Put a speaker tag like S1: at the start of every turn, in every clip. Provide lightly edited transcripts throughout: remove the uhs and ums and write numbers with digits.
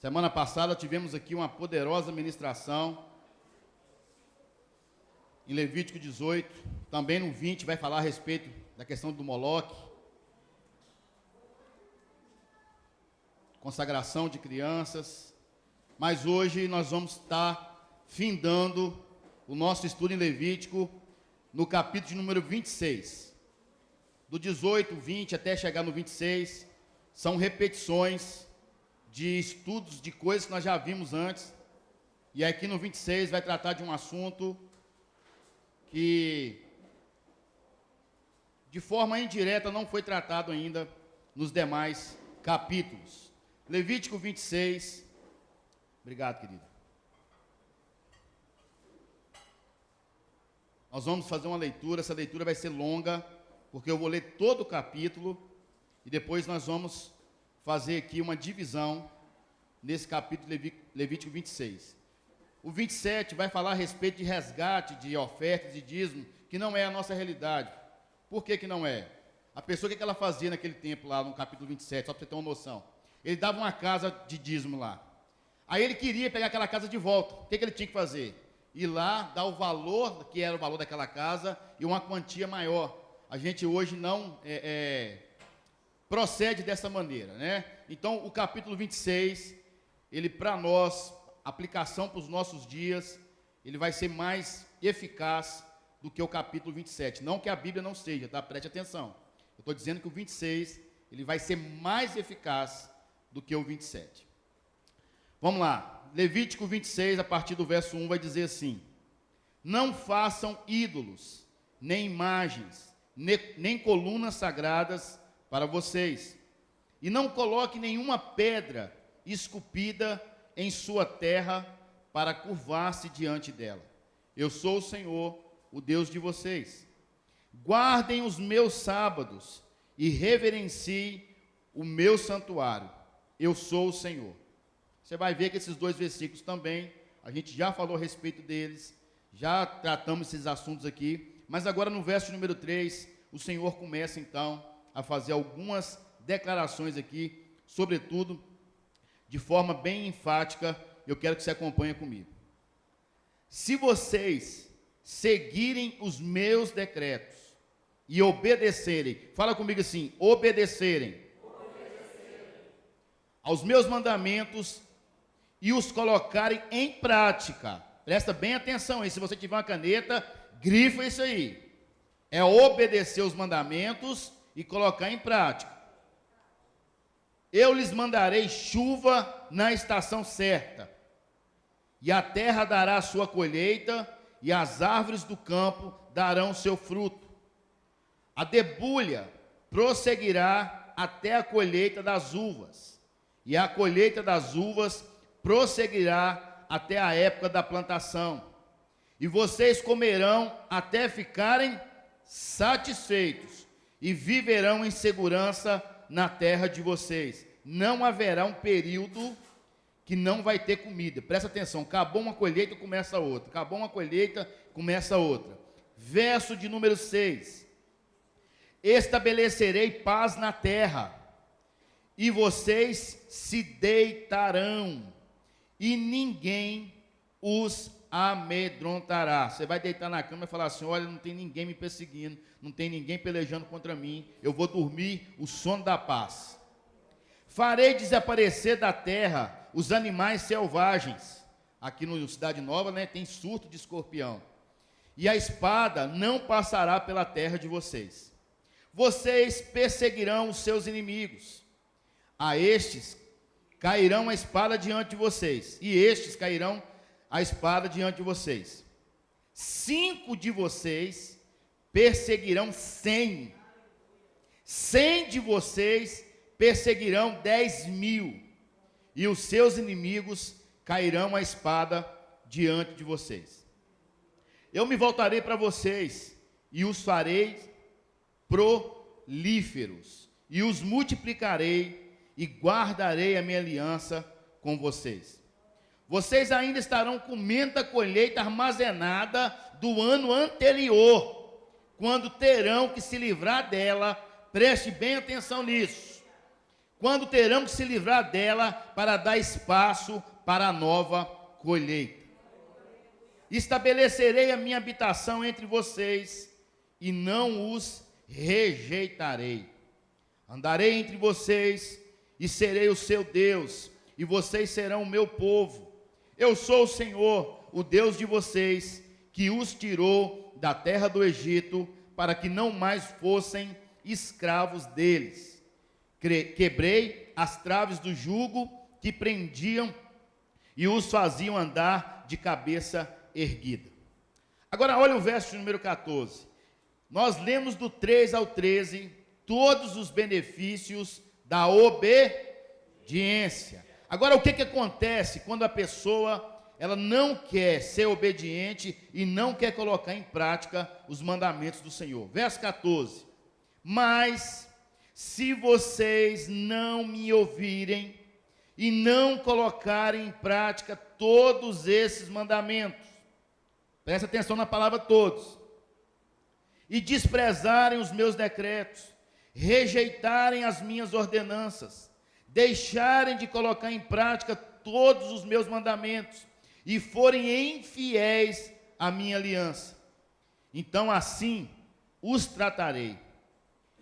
S1: Semana passada tivemos aqui uma poderosa ministração em Levítico 18, também no 20 vai falar a respeito da questão do Moloque, consagração de crianças, mas hoje nós vamos estar findando o nosso estudo em Levítico no capítulo de número 26. Do 18, 20 até chegar no 26, são repetições de estudos de coisas que nós já vimos antes, e aqui no 26 vai tratar de um assunto que de forma indireta não foi tratado ainda nos demais capítulos. Levítico 26, obrigado, querido. Nós vamos fazer uma leitura, essa leitura vai ser longa, porque eu vou ler todo o capítulo, e depois nós vamos fazer aqui uma divisão nesse capítulo Levítico 26. O 27 vai falar a respeito de resgate, de ofertas e dízimo, que não é a nossa realidade. Por que não é? A pessoa, o que ela fazia naquele tempo lá no capítulo 27, só para você ter uma noção. Ele dava uma casa de dízimo lá. Aí ele queria pegar aquela casa de volta. O que ele tinha que fazer? Ir lá, dar o valor, que era o valor daquela casa, e uma quantia maior. A gente hoje não procede dessa maneira, né? Então, o capítulo 26, ele para nós, aplicação para os nossos dias, ele vai ser mais eficaz do que o capítulo 27. Não que a Bíblia não seja, tá? Preste atenção. Eu estou dizendo que o 26, ele vai ser mais eficaz do que o 27. Vamos lá. Levítico 26, a partir do verso 1, vai dizer assim: não façam ídolos, nem imagens, nem colunas sagradas para vocês, e não coloque nenhuma pedra esculpida em sua terra para curvar-se diante dela. Eu sou o Senhor, o Deus de vocês. Guardem os meus sábados e reverenciem o meu santuário. Eu sou o Senhor. Você vai ver que esses dois versículos também, a gente já falou a respeito deles, já tratamos esses assuntos aqui, mas agora no verso número 3, o Senhor começa então a fazer algumas declarações aqui, sobretudo, de forma bem enfática. Eu quero que você acompanhe comigo. Se vocês seguirem os meus decretos e obedecerem, fala comigo assim, obedecerem aos meus mandamentos e os colocarem em prática, presta bem atenção aí, se você tiver uma caneta, grifa isso aí, é obedecer os mandamentos e colocar em prática. Eu lhes mandarei chuva na estação certa, e a terra dará a sua colheita, e as árvores do campo darão seu fruto. A debulha prosseguirá até a colheita das uvas, e a colheita das uvas prosseguirá até a época da plantação. E vocês comerão até ficarem satisfeitos, e viverão em segurança na terra de vocês. Não haverá um período que não vai ter comida. Presta atenção, acabou uma colheita, começa outra. Acabou uma colheita, começa outra. Verso de número 6. Estabelecerei paz na terra, e vocês se deitarão, e ninguém os amedrontará. Você vai deitar na cama e falar assim: olha, não tem ninguém me perseguindo, não tem ninguém pelejando contra mim, eu vou dormir o sono da paz. Farei desaparecer da terra os animais selvagens. Aqui no Cidade Nova, né, tem surto de escorpião. E a espada não passará pela terra de vocês. Vocês perseguirão os seus inimigos. A estes cairão a espada diante de vocês, e estes cairão a espada diante de vocês. 5 de vocês perseguirão 100. 100 de vocês perseguirão 10.000. E os seus inimigos cairão a espada diante de vocês. Eu me voltarei para vocês e os farei prolíferos, e os multiplicarei e guardarei a minha aliança com vocês. Vocês ainda estarão comendo a colheita armazenada do ano anterior, quando terão que se livrar dela. Preste bem atenção nisso. quando terão que se livrar dela para dar espaço para a nova colheita. Estabelecerei a minha habitação entre vocês e não os rejeitarei. Andarei entre vocês e serei o seu Deus, e vocês serão o meu povo. Eu sou o Senhor, o Deus de vocês, que os tirou da terra do Egito, para que não mais fossem escravos deles. Quebrei as traves do jugo que prendiam e os faziam andar de cabeça erguida. Agora olha o verso número 14. Nós lemos do 3 ao 13 todos os benefícios da obediência. Agora o que acontece quando a pessoa ela não quer ser obediente e não quer colocar em prática os mandamentos do Senhor? Verso 14. Mas se vocês não me ouvirem e não colocarem em prática todos esses mandamentos, presta atenção na palavra todos, e desprezarem os meus decretos, rejeitarem as minhas ordenanças, deixarem de colocar em prática todos os meus mandamentos e forem infiéis à minha aliança, então assim os tratarei.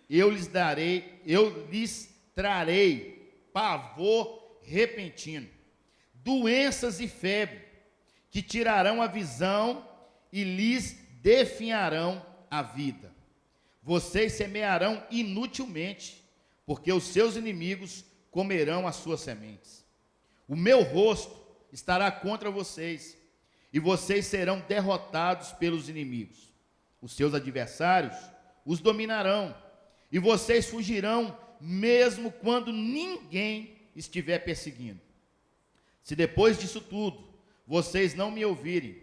S1: Eu lhes trarei pavor repentino, doenças e febre, que tirarão a visão e lhes definharão a vida. Vocês semearão inutilmente, porque os seus inimigos comerão as suas sementes. O meu rosto estará contra vocês, e vocês serão derrotados pelos inimigos. Os seus adversários os dominarão, e vocês fugirão, mesmo quando ninguém estiver perseguindo. Se depois disso tudo, vocês não me ouvirem,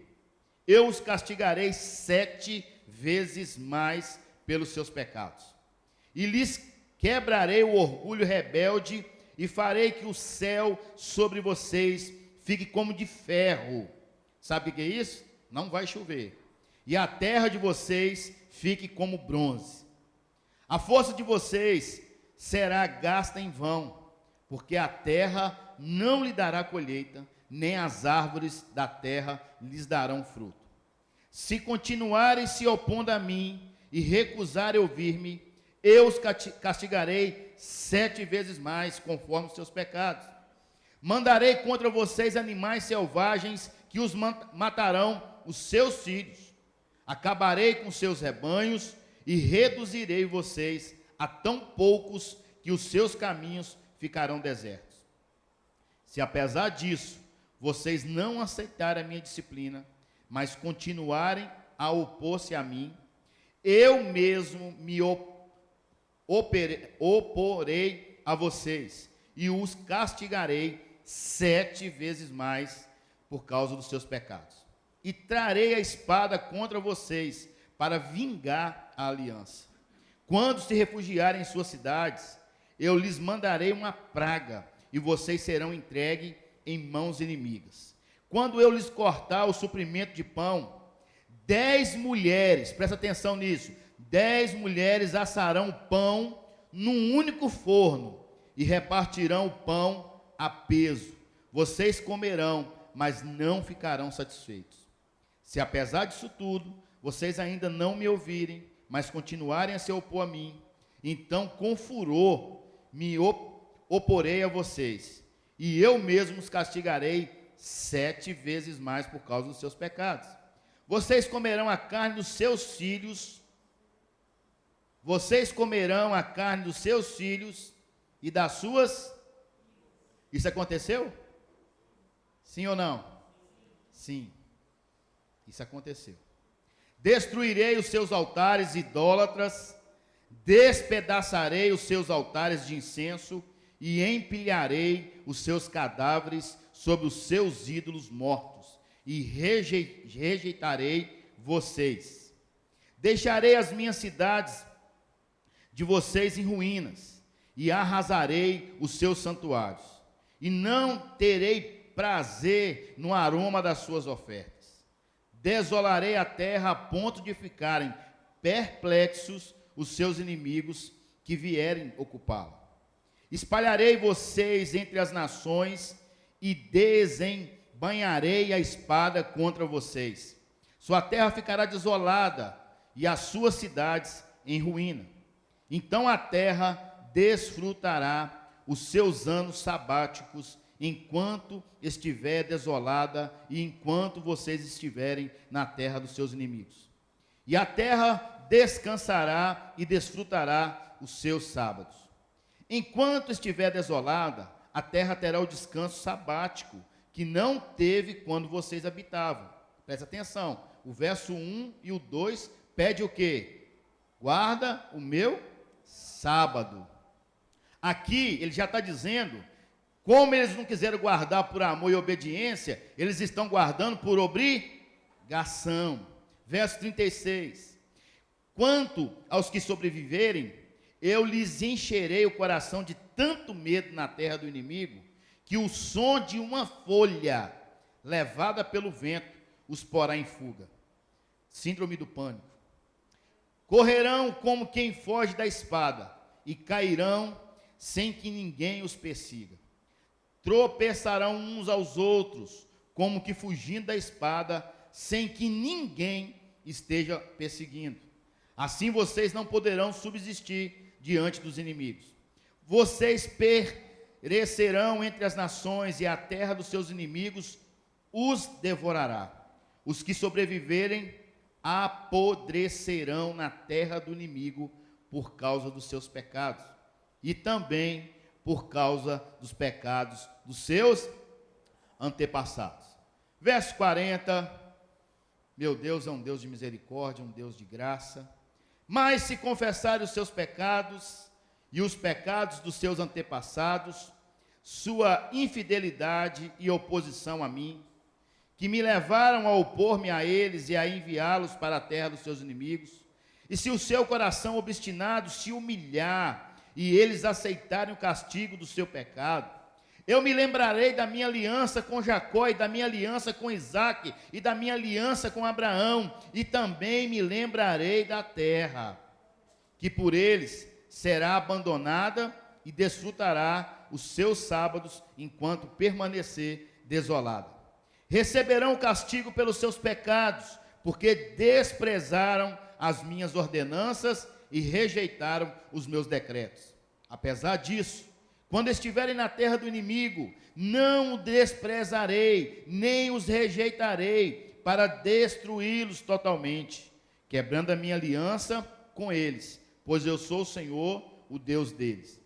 S1: eu os castigarei 7 vezes mais pelos seus pecados. E lhes quebrarei o orgulho rebelde, e farei que o céu sobre vocês fique como de ferro. Sabe o que é isso? Não vai chover. E a terra de vocês fique como bronze. A força de vocês será gasta em vão, porque a terra não lhe dará colheita, nem as árvores da terra lhes darão fruto. Se continuarem se opondo a mim e recusarem ouvir-me, eu os castigarei 7 vezes mais, conforme os seus pecados. Mandarei contra vocês animais selvagens que os matarão os seus filhos. Acabarei com seus rebanhos e reduzirei vocês a tão poucos que os seus caminhos ficarão desertos. Se apesar disso, vocês não aceitarem a minha disciplina, mas continuarem a opor-se a mim, eu mesmo me oporei a vocês e os castigarei 7 vezes mais por causa dos seus pecados. E trarei a espada contra vocês para vingar a aliança. Quando se refugiarem em suas cidades, eu lhes mandarei uma praga, e vocês serão entregues em mãos inimigas. Quando eu lhes cortar o suprimento de pão, 10 mulheres, presta atenção nisso, 10 mulheres assarão o pão num único forno, e repartirão o pão a peso. Vocês comerão, mas não ficarão satisfeitos. Se apesar disso tudo, vocês ainda não me ouvirem, mas continuarem a se opor a mim, então com furor me oporei a vocês, e eu mesmo os castigarei 7 vezes mais por causa dos seus pecados. Vocês comerão a carne dos seus filhos, e das suas... Isso aconteceu? Sim ou não? Sim, isso aconteceu. Destruirei os seus altares idólatras, despedaçarei os seus altares de incenso e empilharei os seus cadáveres sobre os seus ídolos mortos e rejeitarei vocês. Deixarei as minhas cidades de vocês em ruínas e arrasarei os seus santuários e não terei prazer no aroma das suas ofertas. Desolarei a terra a ponto de ficarem perplexos os seus inimigos que vierem ocupá-la. Espalharei vocês entre as nações e desembanharei a espada contra vocês. Sua terra ficará desolada e as suas cidades em ruína. Então a terra desfrutará os seus anos sabáticos enquanto estiver desolada e enquanto vocês estiverem na terra dos seus inimigos. E a terra descansará e desfrutará os seus sábados. Enquanto estiver desolada, a terra terá o descanso sabático que não teve quando vocês habitavam. Presta atenção, o verso 1 e o 2 pede o quê? Guarda o meu sábado. Aqui ele já está dizendo, como eles não quiseram guardar por amor e obediência, eles estão guardando por obrigação. Verso 36. Quanto aos que sobreviverem, eu lhes encherei o coração de tanto medo na terra do inimigo, que o som de uma folha levada pelo vento os porá em fuga. Síndrome do pânico. Correrão como quem foge da espada, e cairão sem que ninguém os persiga. Tropeçarão uns aos outros, como que fugindo da espada, sem que ninguém esteja perseguindo. Assim vocês não poderão subsistir diante dos inimigos. Vocês perecerão entre as nações, e a terra dos seus inimigos os devorará. Os que sobreviverem apodrecerão na terra do inimigo por causa dos seus pecados, e também por causa dos pecados dos seus antepassados. Verso 40, meu Deus é um Deus de misericórdia, um Deus de graça. Mas se confessarem os seus pecados e os pecados dos seus antepassados, sua infidelidade e oposição a mim, que me levaram a opor-me a eles e a enviá-los para a terra dos seus inimigos, e se o seu coração obstinado se humilhar e eles aceitarem o castigo do seu pecado, eu me lembrarei da minha aliança com Jacó e da minha aliança com Isaque e da minha aliança com Abraão, e também me lembrarei da terra, que por eles será abandonada e desfrutará os seus sábados enquanto permanecer desolada. Receberão o castigo pelos seus pecados, porque desprezaram as minhas ordenanças e rejeitaram os meus decretos. Apesar disso, quando estiverem na terra do inimigo, não o desprezarei, nem os rejeitarei, para destruí-los totalmente, quebrando a minha aliança com eles, pois eu sou o Senhor, o Deus deles.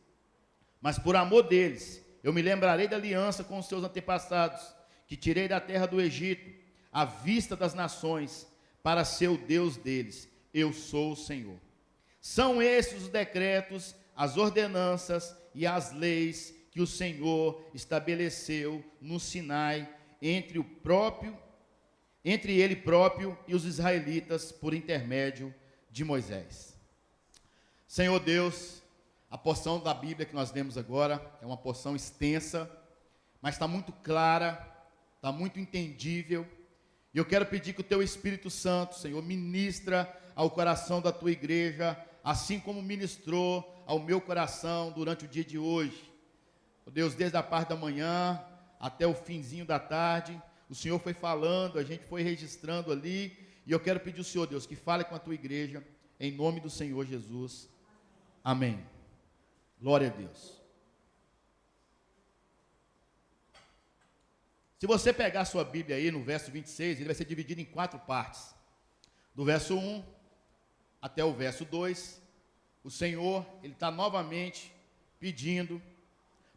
S1: Mas por amor deles, eu me lembrarei da aliança com os seus antepassados, que tirei da terra do Egito, à vista das nações, para ser o Deus deles. Eu sou o Senhor. São esses os decretos, as ordenanças e as leis que o Senhor estabeleceu no Sinai entre ele próprio e os israelitas por intermédio de Moisés. Senhor Deus, a porção da Bíblia que nós lemos agora é uma porção extensa, mas está muito clara, está muito entendível, e eu quero pedir que o Teu Espírito Santo, Senhor, ministra ao coração da Tua igreja, assim como ministrou ao meu coração durante o dia de hoje. Oh Deus, desde a parte da manhã até o finzinho da tarde, o Senhor foi falando, a gente foi registrando ali, e eu quero pedir ao Senhor, Deus, que fale com a Tua igreja, em nome do Senhor Jesus. Amém. Glória a Deus. Se você pegar a sua Bíblia aí no verso 26, ele vai ser dividido em 4 partes. Do verso 1 até o verso 2, o Senhor, ele está novamente pedindo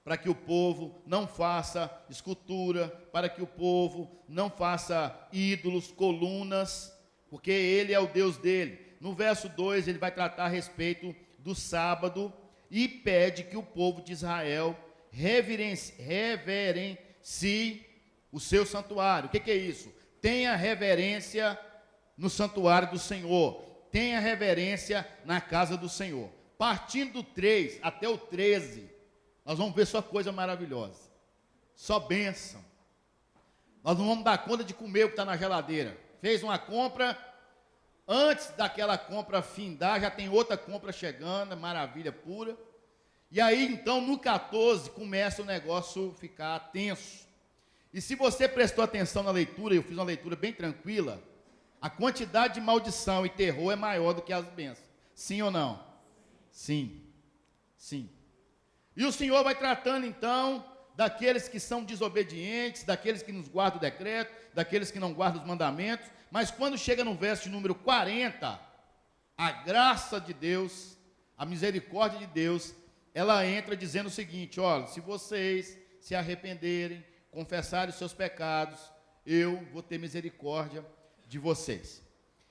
S1: para que o povo não faça escultura, para que o povo não faça ídolos, colunas, porque ele é o Deus dele. No verso 2, ele vai tratar a respeito do sábado e pede que o povo de Israel reverencie o seu santuário. O que é isso? Tenha reverência no santuário do Senhor, tenha reverência na casa do Senhor. Partindo do 3 até o 13, nós vamos ver só coisa maravilhosa, só bênção. Nós não vamos dar conta de comer o que está na geladeira. Fez uma compra, antes daquela compra findar, já tem outra compra chegando, maravilha pura. E aí, então, no 14, começa o negócio ficar tenso. E se você prestou atenção na leitura, eu fiz uma leitura bem tranquila, a quantidade de maldição e terror é maior do que as bênçãos. Sim ou não? Sim. Sim. E o Senhor vai tratando, então, daqueles que são desobedientes, daqueles que não guardam o decreto, daqueles que não guardam os mandamentos. Mas quando chega no verso de número 40, a graça de Deus, a misericórdia de Deus, ela entra dizendo o seguinte: olha, se vocês se arrependerem, confessarem os seus pecados, eu vou ter misericórdia de vocês.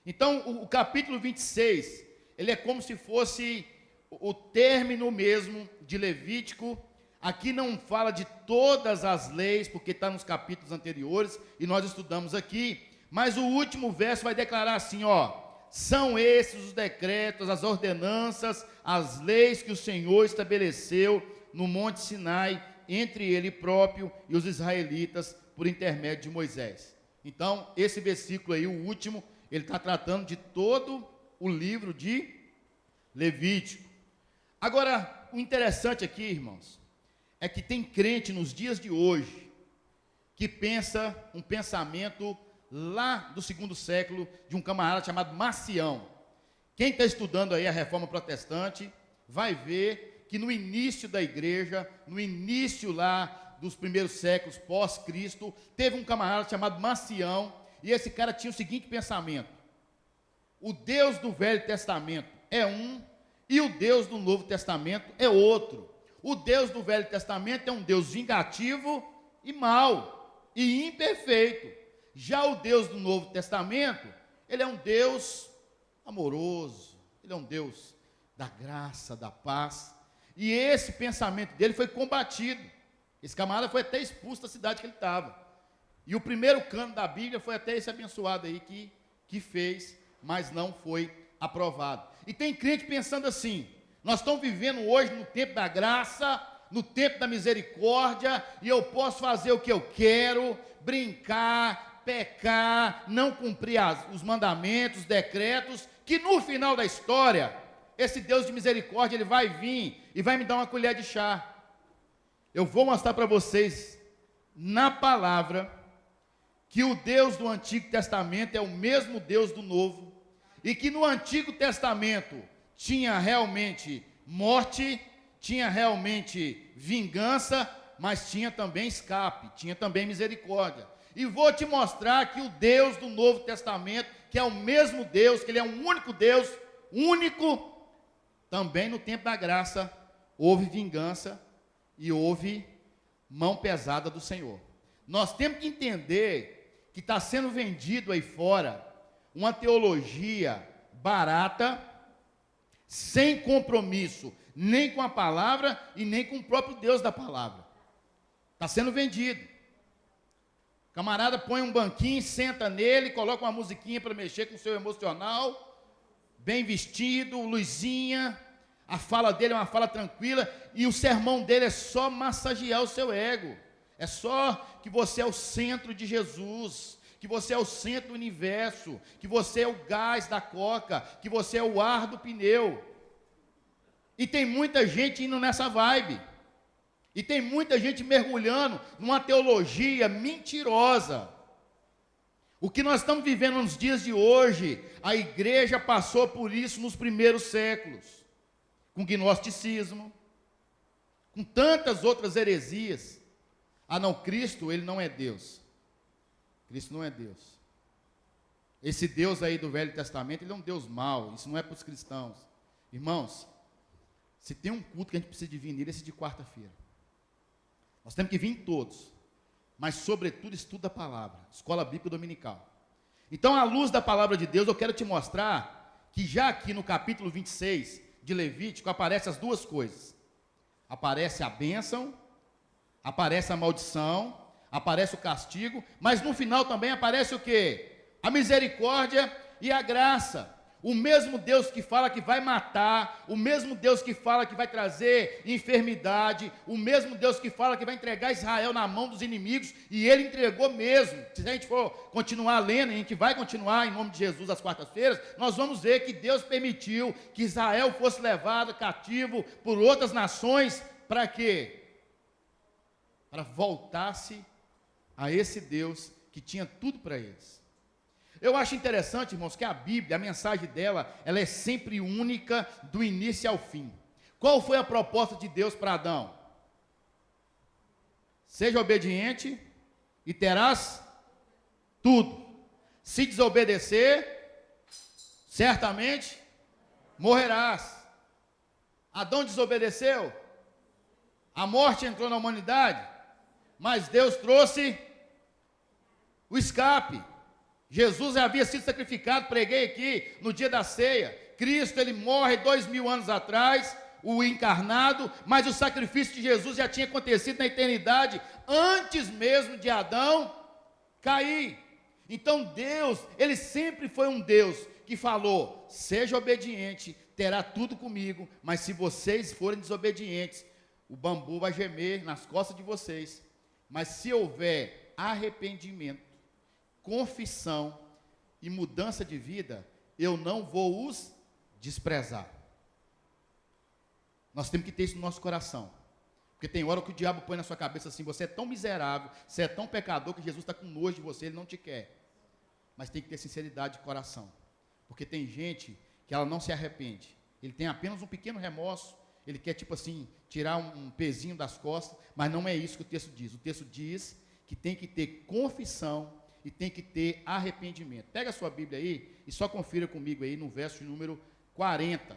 S1: Então, o capítulo 26, ele é como se fosse o término mesmo de Levítico. Aqui não fala de todas as leis, porque está nos capítulos anteriores, e nós estudamos aqui, mas o último verso vai declarar assim, ó: são esses os decretos, as ordenanças, as leis que o Senhor estabeleceu no Monte Sinai, entre ele próprio e os israelitas, por intermédio de Moisés. Então, esse versículo aí, o último, ele está tratando de todo o livro de Levítico. Agora, o interessante aqui, irmãos, é que tem crente nos dias de hoje que pensa um pensamento lá do segundo século, de um camarada chamado Marcião. Quem está estudando aí a Reforma Protestante vai ver que no início da igreja, no início lá dos primeiros séculos pós-Cristo, teve um camarada chamado Marcião, e esse cara tinha o seguinte pensamento: o Deus do Velho Testamento é um, e o Deus do Novo Testamento é outro. O Deus do Velho Testamento é um Deus vingativo e mau, e imperfeito. Já o Deus do Novo Testamento, ele é um Deus amoroso, ele é um Deus da graça, da paz. E esse pensamento dele foi combatido. Esse camarada foi até expulso da cidade que ele estava. E o primeiro cano da Bíblia foi até esse abençoado aí que fez, mas não foi aprovado. E tem crente pensando assim: nós estamos vivendo hoje no tempo da graça, no tempo da misericórdia, e eu posso fazer o que eu quero, brincar, pecar, não cumprir os mandamentos, os decretos, que no final da história, esse Deus de misericórdia, ele vai vir e vai me dar uma colher de chá. Eu vou mostrar para vocês, na palavra, que o Deus do Antigo Testamento é o mesmo Deus do Novo, e que no Antigo Testamento tinha realmente morte, tinha realmente vingança, mas tinha também escape, tinha também misericórdia. E vou te mostrar que o Deus do Novo Testamento, que é o mesmo Deus, que ele é um único Deus, único, também no tempo da graça, houve vingança e houve mão pesada do Senhor. Nós temos que entender que está sendo vendido aí fora uma teologia barata, sem compromisso, nem com a palavra e nem com o próprio Deus da palavra. Está sendo vendido. O camarada põe um banquinho, senta nele, coloca uma musiquinha para mexer com o seu emocional, bem vestido, luzinha, a fala dele é uma fala tranquila, e o sermão dele é só massagear o seu ego. É só que você é o centro de Jesus, que você é o centro do universo, que você é o gás da coca, que você é o ar do pneu. E tem muita gente indo nessa vibe. E tem muita gente mergulhando numa teologia mentirosa. O que nós estamos vivendo nos dias de hoje, a igreja passou por isso nos primeiros séculos, com gnosticismo, com tantas outras heresias. Ah não, Cristo, ele não é Deus. Cristo não é Deus. Esse Deus aí do Velho Testamento, ele é um Deus mau, isso não é para os cristãos. Irmãos, se tem um culto que a gente precisa de vir nele, esse de quarta-feira. Nós temos que vir em todos, mas sobretudo estuda a palavra, escola bíblica dominical. Então, à luz da palavra de Deus, eu quero te mostrar que já aqui no capítulo 26 de Levítico, aparecem as duas coisas. Aparece a bênção, aparece a maldição, aparece o castigo, mas no final também aparece o quê? A misericórdia e a graça. O mesmo Deus que fala que vai matar, o mesmo Deus que fala que vai trazer enfermidade, o mesmo Deus que fala que vai entregar Israel na mão dos inimigos, e ele entregou mesmo. Se a gente for continuar lendo, e a gente vai continuar em nome de Jesus às quartas-feiras, nós vamos ver que Deus permitiu que Israel fosse levado cativo por outras nações, para quê? Para voltar-se a esse Deus que tinha tudo para eles. Eu acho interessante, irmãos, que a Bíblia, a mensagem dela, ela é sempre única do início ao fim. Qual foi a proposta de Deus para Adão? Seja obediente e terás tudo. Se desobedecer, certamente morrerás. Adão desobedeceu, a morte entrou na humanidade, mas Deus trouxe o escape. Jesus já havia sido sacrificado, preguei aqui no dia da ceia. Cristo, ele morre 2000 anos atrás, o encarnado, mas o sacrifício de Jesus já tinha acontecido na eternidade, antes mesmo de Adão cair. Então Deus, ele sempre foi um Deus que falou: seja obediente, terá tudo comigo, mas se vocês forem desobedientes, o bambu vai gemer nas costas de vocês. Mas se houver arrependimento, confissão e mudança de vida, eu não vou os desprezar. Nós temos que ter isso no nosso coração, porque tem hora que o diabo põe na sua cabeça assim: você é tão miserável, você é tão pecador, que Jesus está com nojo de você, ele não te quer. Mas tem que ter sinceridade de coração, porque tem gente que ela não se arrepende, ele tem apenas um pequeno remorso, ele quer tipo assim, tirar um pezinho das costas, mas não é isso que o texto diz. O texto diz que tem que ter confissão e tem que ter arrependimento. Pega a sua Bíblia aí e só confira comigo aí no verso número 40.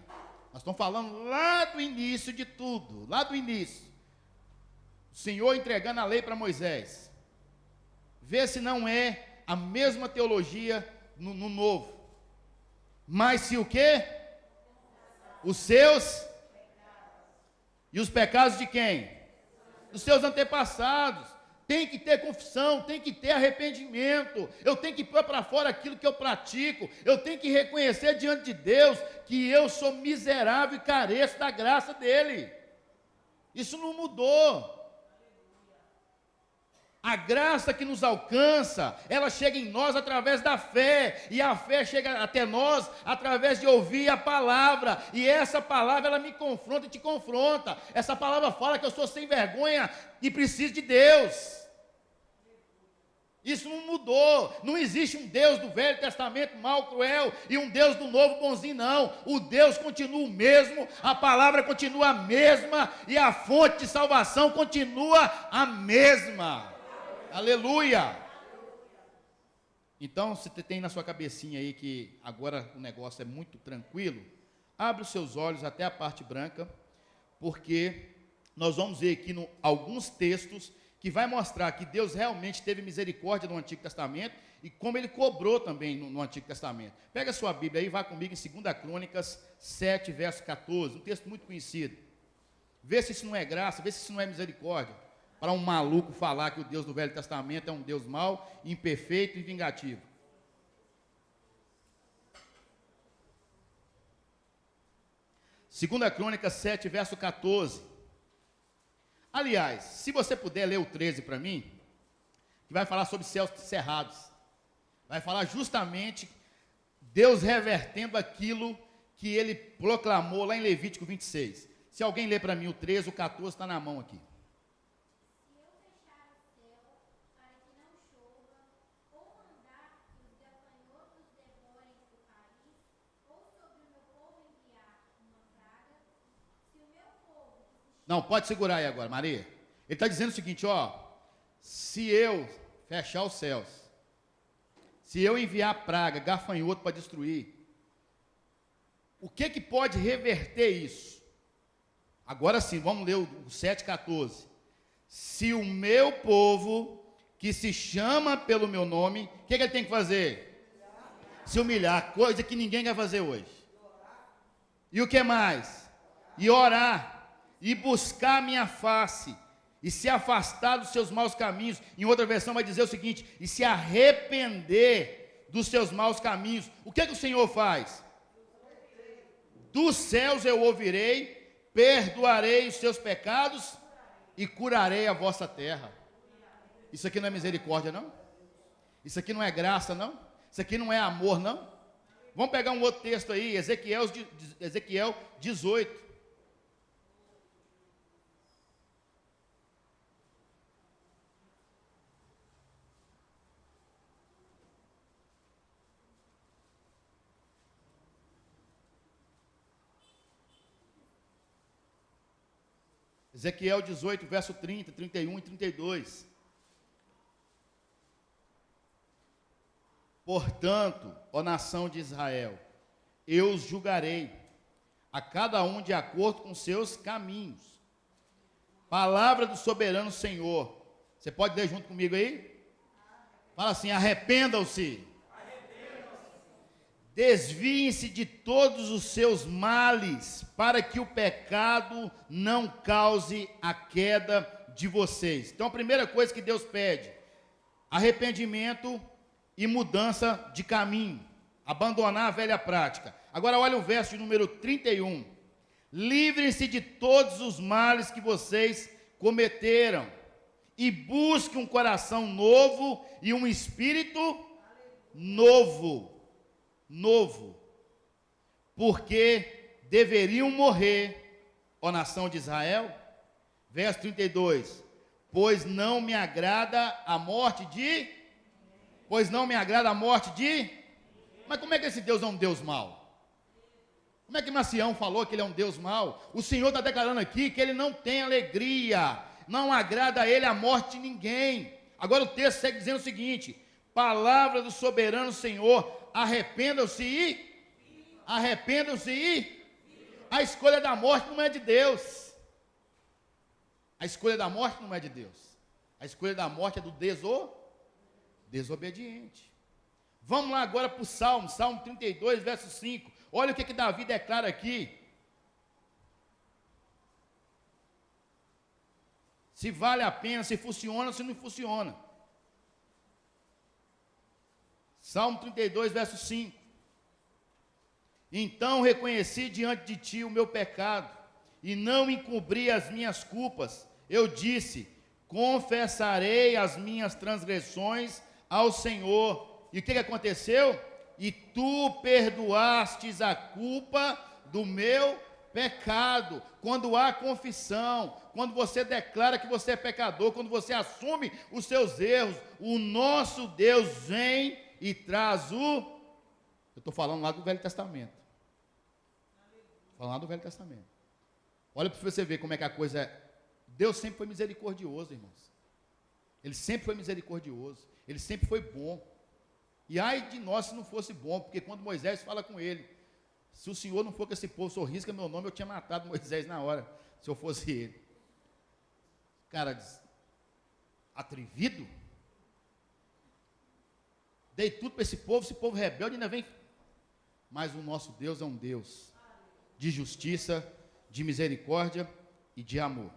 S1: Nós estamos falando lá do início de tudo, lá do início. O Senhor entregando a lei para Moisés. Vê se não é a mesma teologia no Novo. Mas se o quê? Os seus e os pecados de quem? Dos seus antepassados. Tem que ter confissão, tem que ter arrependimento. Eu tenho que pôr para fora aquilo que eu pratico. Eu tenho que reconhecer diante de Deus que eu sou miserável e careço da graça dele. Isso não mudou. A graça que nos alcança, ela chega em nós através da fé, e a fé chega até nós através de ouvir a palavra, e essa palavra, ela me confronta e te confronta. Essa palavra fala que eu sou sem vergonha e preciso de Deus. Isso não mudou. Não existe um Deus do Velho Testamento mau, cruel, e um Deus do Novo bonzinho, não. O Deus continua o mesmo, a palavra continua a mesma, e a fonte de salvação continua a mesma. Aleluia! Então, se você tem na sua cabecinha aí que agora o negócio é muito tranquilo, abre os seus olhos até a parte branca, porque nós vamos ver aqui alguns textos que vai mostrar que Deus realmente teve misericórdia no Antigo Testamento e como ele cobrou também no Antigo Testamento. Pega a sua Bíblia aí, vá comigo em 2 Crônicas 7, verso 14, um texto muito conhecido. Vê se isso não é graça, vê se isso não é misericórdia. Para um maluco falar que o Deus do Velho Testamento é um Deus mau, imperfeito e vingativo. Segunda Crônica 7, verso 14. Aliás, se você puder ler o 13 para mim, que vai falar sobre céus cerrados. Vai falar justamente Deus revertendo aquilo que ele proclamou lá em Levítico 26. Se alguém ler para mim o 13, o 14 está na mão aqui. Não, pode segurar aí agora, Maria. Ele está dizendo o seguinte, ó: se eu fechar os céus, se eu enviar praga, gafanhoto para destruir, o que pode reverter isso? Agora sim, vamos ler o 7,14. Se o meu povo, que se chama pelo meu nome, o que ele tem que fazer? Se humilhar, coisa que ninguém quer fazer hoje. E o que mais? E orar. E buscar a minha face, e se afastar dos seus maus caminhos. Em outra versão vai dizer o seguinte: e se arrepender dos seus maus caminhos. O que o Senhor faz? dos céus eu ouvirei, perdoarei os seus pecados e curarei a vossa terra. Isso aqui não é misericórdia, não? Isso aqui não é graça, não? Isso aqui não é amor, não? Vamos pegar um outro texto aí, Ezequiel 18. Ezequiel 18, verso 30, 31 e 32. Portanto, ó nação de Israel, eu os julgarei, a cada um de acordo com seus caminhos. Palavra do soberano Senhor. Você pode ler junto comigo aí? Fala assim: arrependam-se. Desviem-se de todos os seus males, para que o pecado não cause a queda de vocês. Então a primeira coisa que Deus pede: arrependimento e mudança de caminho, abandonar a velha prática. Agora olha o verso de número 31. Livrem-se de todos os males que vocês cometeram, e busquem um coração novo e um espírito novo, porque deveriam morrer, ó nação de Israel. Verso 32, pois não me agrada a morte de... Mas como é que esse Deus é um Deus mau? Como é que Macião falou que ele é um Deus mau? O Senhor está declarando aqui que ele não tem alegria, não agrada a ele a morte de ninguém. Agora o texto segue dizendo o seguinte: palavra do soberano Senhor, arrependam-se e... A escolha da morte não é de Deus. A escolha da morte não é de Deus. A escolha da morte é do desobediente. Vamos lá agora para o Salmo 32, verso 5. Olha o que Davi declara aqui. Se vale a pena, se funciona ou se não funciona. Salmo 32, verso 5. Então reconheci diante de ti o meu pecado, e não encobri as minhas culpas. Eu disse: confessarei as minhas transgressões ao Senhor. E o que aconteceu? E tu perdoastes a culpa do meu pecado. Quando há confissão, quando você declara que você é pecador, quando você assume os seus erros, o nosso Deus vem e traz eu estou falando lá do Velho Testamento. Falando lá do Velho Testamento. Olha para você ver como é que a coisa é. Deus sempre foi misericordioso, irmãos. Ele sempre foi misericordioso. Ele sempre foi bom. E ai de nós se não fosse bom, porque quando Moisés fala com ele: se o Senhor não for com esse povo, só risca meu nome, eu tinha matado Moisés na hora, se eu fosse ele. Cara, atrevido. Dei tudo para esse povo rebelde ainda vem. Mas o nosso Deus é um Deus de justiça, de misericórdia e de amor.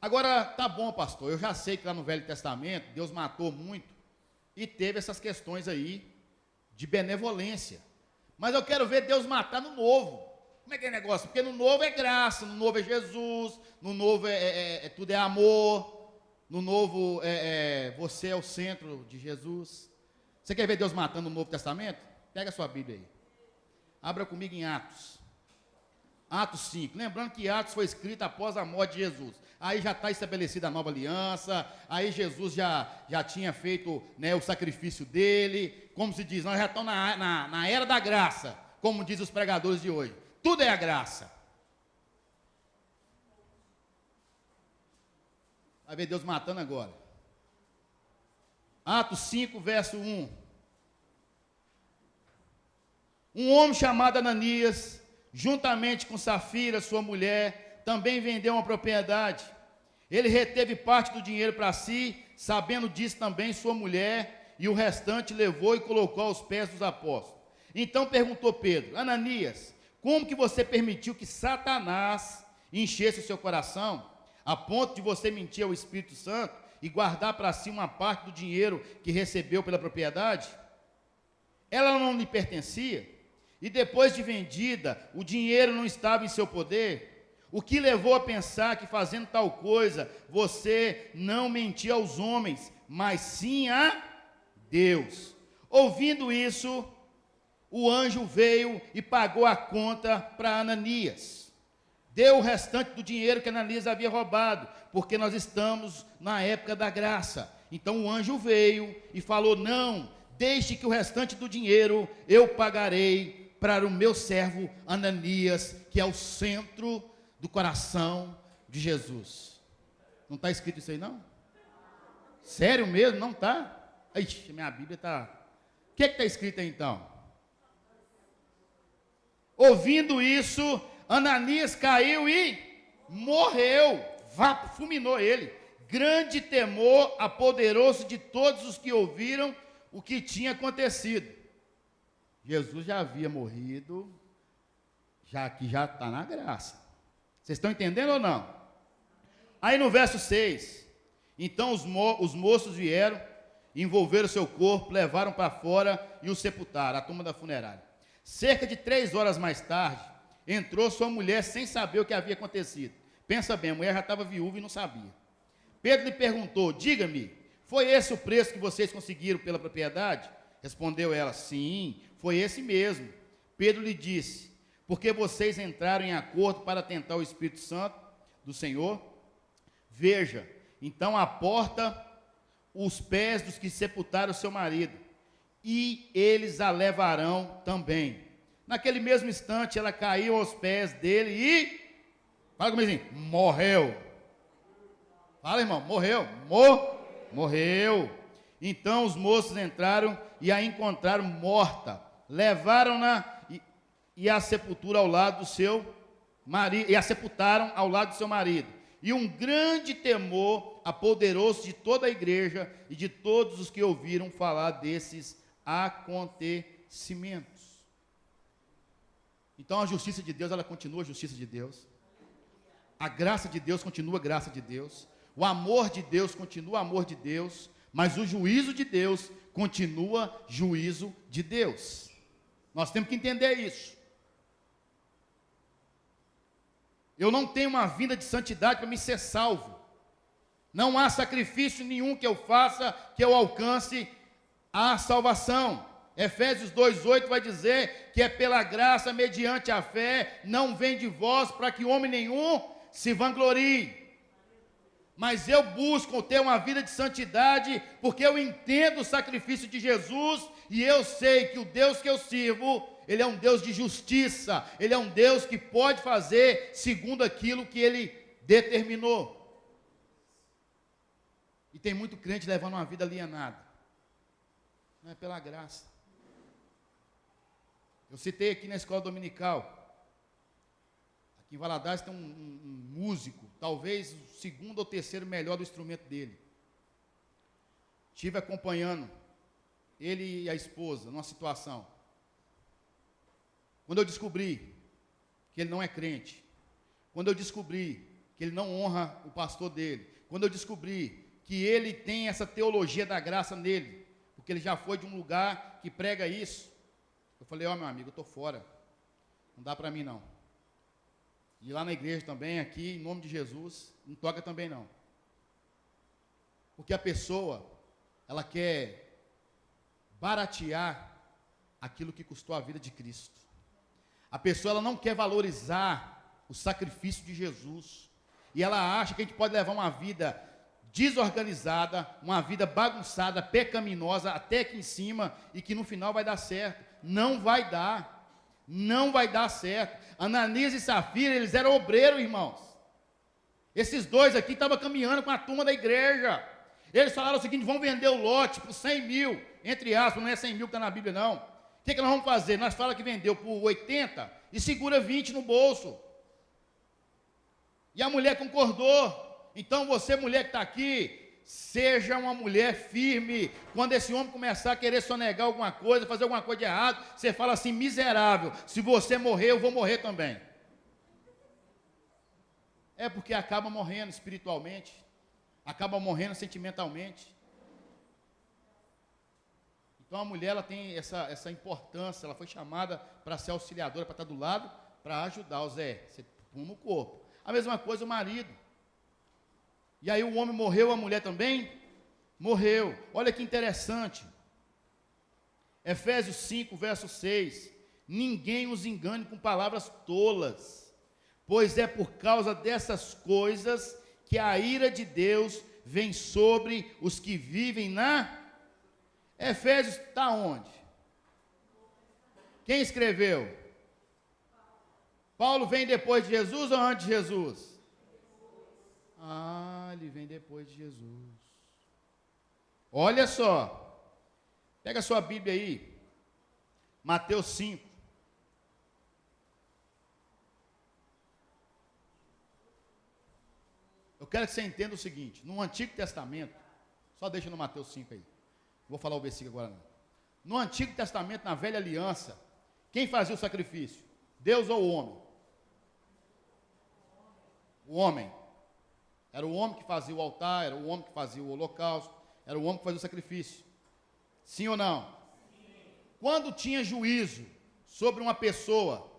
S1: Agora, tá bom, pastor, eu já sei que lá no Velho Testamento Deus matou muito e teve essas questões aí de benevolência. Mas eu quero ver Deus matar no Novo. Como é que é o negócio? Porque no Novo é graça, no Novo é Jesus, no Novo tudo é amor, no Novo você é o centro de Jesus. Você quer ver Deus matando no Novo Testamento? Pega a sua Bíblia aí. Abra comigo em Atos. Atos 5. Lembrando que Atos foi escrito após a morte de Jesus. Aí já está estabelecida a nova aliança. Aí Jesus já tinha feito, né, o sacrifício dele. Como se diz, nós já estamos na era da graça. Como diz os pregadores de hoje. Tudo é a graça. Vai ver Deus matando agora. Atos 5, verso 1. Um homem chamado Ananias, juntamente com Safira, sua mulher, também vendeu uma propriedade. Ele reteve parte do dinheiro para si, sabendo disso também sua mulher, e o restante levou e colocou aos pés dos apóstolos. Então perguntou Pedro: Ananias, como que você permitiu que Satanás enchesse o seu coração, a ponto de você mentir ao Espírito Santo e guardar para si uma parte do dinheiro que recebeu pela propriedade? Ela não lhe pertencia, E depois de vendida, o dinheiro não estava em seu poder? O que levou a pensar que fazendo tal coisa, você não mentia aos homens, mas sim a Deus? Ouvindo isso, o anjo veio e pagou a conta para Ananias. Deu o restante do dinheiro que Ananias havia roubado, porque nós estamos na época da graça. Então o anjo veio e falou: não, deixe que o restante do dinheiro eu pagarei para o meu servo Ananias, que é o centro do coração de Jesus. Não está escrito isso aí não? Sério mesmo? Não está? Ixi, minha Bíblia está... O que está escrito aí então? Ouvindo isso, Ananias caiu e morreu. Fulminou ele. Grande temor apoderou-se de todos os que ouviram o que tinha acontecido. Jesus já havia morrido, já está na graça. Vocês estão entendendo ou não? Aí no verso 6, então os moços vieram, envolveram seu corpo, levaram para fora e o sepultaram, a turma da funerária. Cerca de 3 horas mais tarde, entrou sua mulher sem saber o que havia acontecido. Pensa bem, a mulher já estava viúva e não sabia. Pedro lhe perguntou: diga-me, foi esse o preço que vocês conseguiram pela propriedade? Respondeu ela: sim, foi esse mesmo. Pedro lhe disse: porque vocês entraram em acordo para tentar o Espírito Santo do Senhor? Veja, então a porta os pés dos que sepultaram seu marido, e eles a levarão também. Naquele mesmo instante, ela caiu aos pés dele e, fala comigo assim, morreu. Fala, irmão, morreu. Morreu. Então os moços entraram e a encontraram morta. Levaram-na e a sepultura ao lado do seu marido, e a sepultaram ao lado do seu marido. E um grande temor apoderou-se de toda a igreja e de todos os que ouviram falar desses acontecimentos. Então a justiça de Deus, ela continua a justiça de Deus. A graça de Deus continua a graça de Deus. O amor de Deus continua o amor de Deus. Mas o juízo de Deus continua juízo de Deus. Nós temos que entender isso. Eu não tenho uma vida de santidade para me ser salvo. Não há sacrifício nenhum que eu faça, que eu alcance a salvação. Efésios 2,8 vai dizer que é pela graça, mediante a fé, não vem de vós para que homem nenhum se vanglorie. Mas eu busco ter uma vida de santidade, porque eu entendo o sacrifício de Jesus, e eu sei que o Deus que eu sirvo, Ele é um Deus de justiça, Ele é um Deus que pode fazer segundo aquilo que Ele determinou. E tem muito crente levando uma vida alienada. Não é pela graça. Eu citei aqui na escola dominical. Aqui em Valadares tem um músico, talvez o segundo ou terceiro melhor do instrumento dele. Estive acompanhando ele e a esposa numa situação. Quando eu descobri que ele não é crente, quando eu descobri que ele não honra o pastor dele, quando eu descobri que ele tem essa teologia da graça nele, porque ele já foi de um lugar que prega isso, eu falei: ó, meu amigo, eu estou fora, não dá para mim não. E lá na igreja também, aqui, em nome de Jesus, não toca também não. Porque a pessoa, ela quer baratear aquilo que custou a vida de Cristo. A pessoa, ela não quer valorizar o sacrifício de Jesus. E ela acha que a gente pode levar uma vida desorganizada, uma vida bagunçada, pecaminosa, até aqui em cima, e que no final vai dar certo. Não vai dar. Não vai dar certo. Ananias e Safira, eles eram obreiros, irmãos. Esses dois aqui estavam caminhando com a turma da igreja. Eles falaram o seguinte: vamos vender o lote por 100 mil, entre aspas, não é 100 mil que está na Bíblia não. O que nós vamos fazer? Nós falamos que vendeu por 80 e segura 20 no bolso. E a mulher concordou. Então você, mulher que está aqui, seja uma mulher firme. Quando esse homem começar a querer sonegar alguma coisa, fazer alguma coisa de errado, você fala assim: miserável, se você morrer, eu vou morrer também. É porque acaba morrendo espiritualmente, acaba morrendo sentimentalmente. Então a mulher ela tem essa importância, ela foi chamada para ser auxiliadora, para estar do lado, para ajudar o Zé, você põe no corpo. A mesma coisa o marido. E aí o homem morreu, a mulher também morreu. Olha que interessante. Efésios 5, verso 6. Ninguém os engane com palavras tolas, pois é por causa dessas coisas que a ira de Deus vem sobre os que vivem na... Efésios está onde? Quem escreveu? Paulo vem depois de Jesus ou antes de Jesus? Ah, ele vem depois de Jesus. Olha só. Pega a sua Bíblia aí. Mateus 5. Eu quero que você entenda o seguinte. No Antigo Testamento, só deixa no Mateus 5 aí. Vou falar o versículo agora não. No Antigo Testamento, na Velha Aliança, quem fazia o sacrifício? Deus ou o homem? O homem. Era o homem que fazia o altar, era o homem que fazia o holocausto, era o homem que fazia o sacrifício. Sim ou não? Sim. Quando tinha juízo sobre uma pessoa,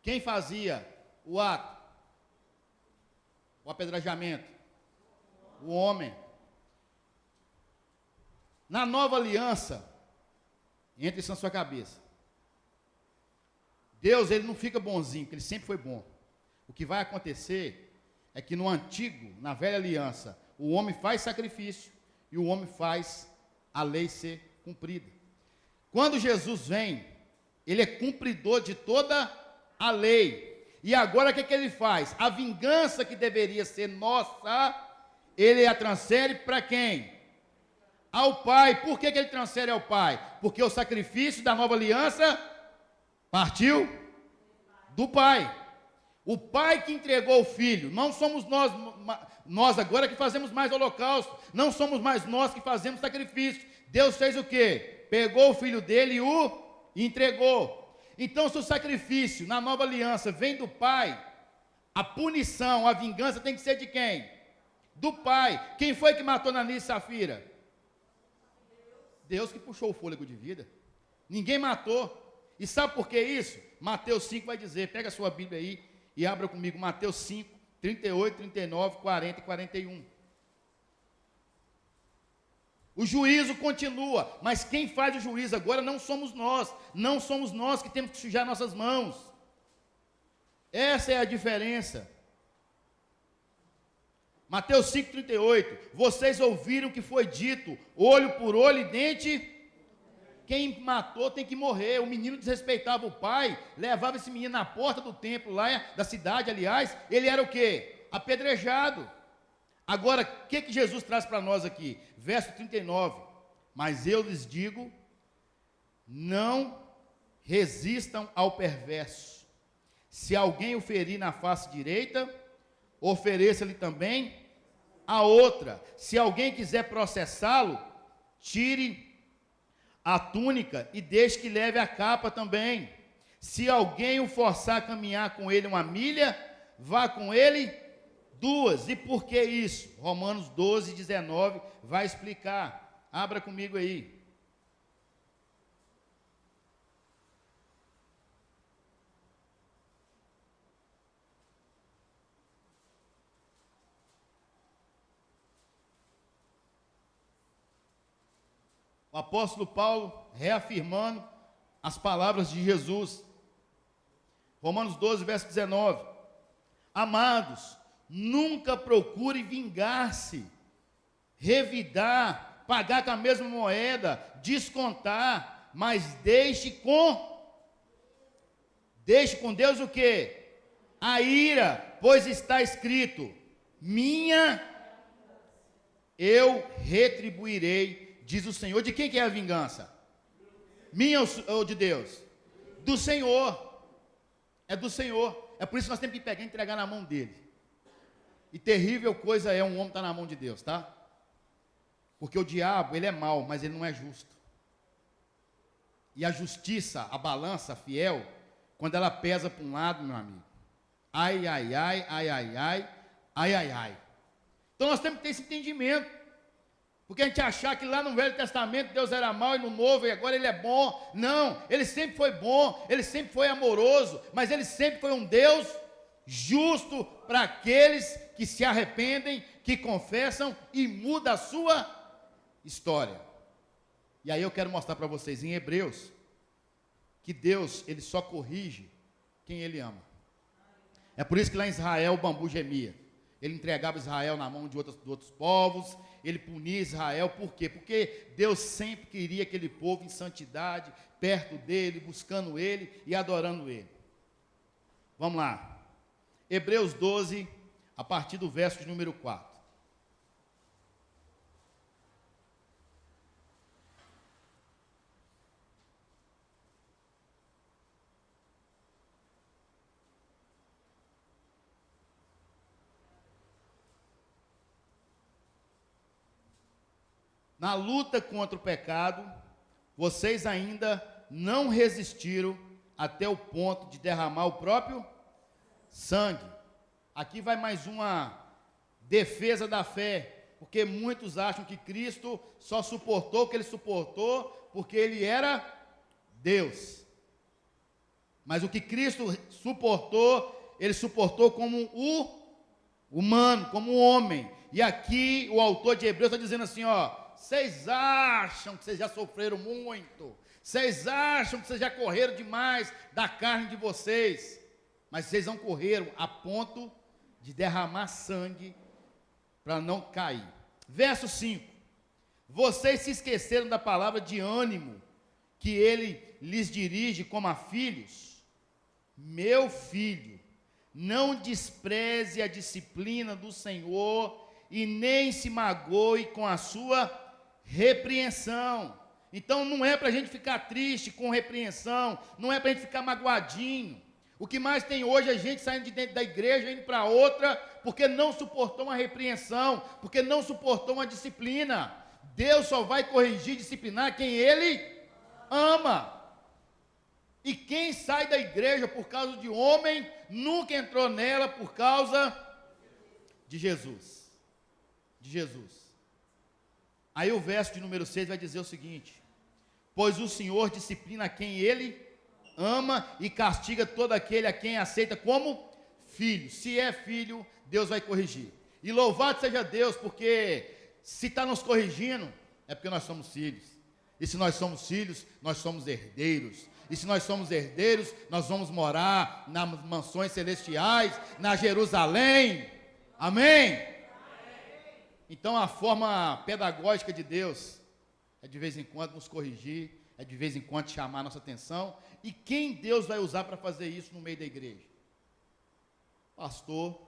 S1: quem fazia o ato? O apedrejamento? O homem. Na nova aliança, entre isso na sua cabeça. Deus, ele não fica bonzinho, porque ele sempre foi bom. O que vai acontecer é que no antigo, na velha aliança, o homem faz sacrifício e o homem faz a lei ser cumprida. Quando Jesus vem, ele é cumpridor de toda a lei. E agora o que ele faz? A vingança que deveria ser nossa, ele a transfere para quem? Ao Pai. Por que ele transfere ao Pai? Porque o sacrifício da nova aliança partiu do Pai. O Pai que entregou o Filho. Não somos nós agora que fazemos mais holocausto. Não somos mais nós que fazemos sacrifício. Deus fez o quê? Pegou o Filho dele e o entregou. Então, se o sacrifício na nova aliança vem do Pai, a punição, a vingança tem que ser de quem? Do Pai. Quem foi que matou Ananias e Safira? Deus que puxou o fôlego de vida. Ninguém matou. E sabe por que isso? Mateus 5 vai dizer, pega a sua Bíblia aí e abra comigo Mateus 5, 38, 39, 40 e 41. O juízo continua, mas quem faz o juízo agora não somos nós. Não somos nós que temos que sujar nossas mãos. Essa é a diferença. Mateus 5,38, vocês ouviram que foi dito, olho por olho e dente, quem matou tem que morrer. O menino desrespeitava o pai, levava esse menino na porta do templo, lá da cidade, aliás, ele era o quê? Apedrejado. Agora, o que Jesus traz para nós aqui? Verso 39, mas eu lhes digo, não resistam ao perverso. Se alguém o ferir na face direita, ofereça-lhe também a outra. Se alguém quiser processá-lo, tire a túnica e deixe que leve a capa também. Se alguém o forçar a caminhar com ele 1 milha, vá com ele 2. E por que isso? Romanos 12, 19 vai explicar. Abra comigo aí. O apóstolo Paulo reafirmando as palavras de Jesus. Romanos 12, verso 19. Amados, nunca procure vingar-se, revidar, pagar com a mesma moeda, descontar, mas deixe com Deus o quê? A ira, pois está escrito, eu retribuirei, diz o Senhor. De quem que é a vingança? Minha ou de Deus? Do Senhor. É do Senhor. É por isso que nós temos que pegar e entregar na mão dele. E terrível coisa é um homem estar na mão de Deus, tá? Porque o diabo, ele é mau, mas ele não é justo. E a justiça, a balança fiel, quando ela pesa para um lado, meu amigo, ai, ai, ai, ai, ai, ai, ai, ai, ai. Então nós temos que ter esse entendimento. Porque a gente achar que lá no Velho Testamento Deus era mau e no Novo e agora Ele é bom. Não, Ele sempre foi bom, Ele sempre foi amoroso, mas Ele sempre foi um Deus justo para aqueles que se arrependem, que confessam e muda a sua história. E aí eu quero mostrar para vocês em Hebreus, que Deus, Ele só corrige quem Ele ama. É por isso que lá em Israel o bambu gemia. Ele entregava Israel na mão de outros povos, ele punia Israel, por quê? Porque Deus sempre queria aquele povo em santidade, perto dele, buscando ele e adorando ele. Vamos lá. Hebreus 12, a partir do verso de número 4. Na luta contra o pecado, vocês ainda não resistiram até o ponto de derramar o próprio sangue. Aqui vai mais uma defesa da fé, porque muitos acham que Cristo só suportou o que Ele suportou porque Ele era Deus. Mas o que Cristo suportou, Ele suportou como o humano, como um homem. E aqui o autor de Hebreus está dizendo assim, ó, vocês acham que vocês já sofreram muito, vocês acham que vocês já correram demais da carne de vocês, mas vocês não correram a ponto de derramar sangue para não cair. Verso 5, vocês se esqueceram da palavra de ânimo que ele lhes dirige como a filhos. Meu filho, não despreze a disciplina do Senhor e nem se magoe com a sua repreensão. Então não é para a gente ficar triste com repreensão, não é para a gente ficar magoadinho. O que mais tem hoje é gente saindo de dentro da igreja, indo para outra, porque não suportou uma repreensão, porque não suportou uma disciplina. Deus só vai corrigir, disciplinar quem Ele ama. E quem sai da igreja por causa de homem, nunca entrou nela por causa de Jesus. De Jesus. Aí o verso de número 6 vai dizer o seguinte: pois o Senhor disciplina quem Ele ama e castiga todo aquele a quem aceita como filho. Se é filho, Deus vai corrigir. E louvado seja Deus, porque se está nos corrigindo, é porque nós somos filhos. E se nós somos filhos, nós somos herdeiros. E se nós somos herdeiros, nós vamos morar nas mansões celestiais, na Jerusalém. Amém? Então a forma pedagógica de Deus é de vez em quando nos corrigir, é de vez em quando chamar a nossa atenção. E quem Deus vai usar para fazer isso no meio da igreja? Pastor,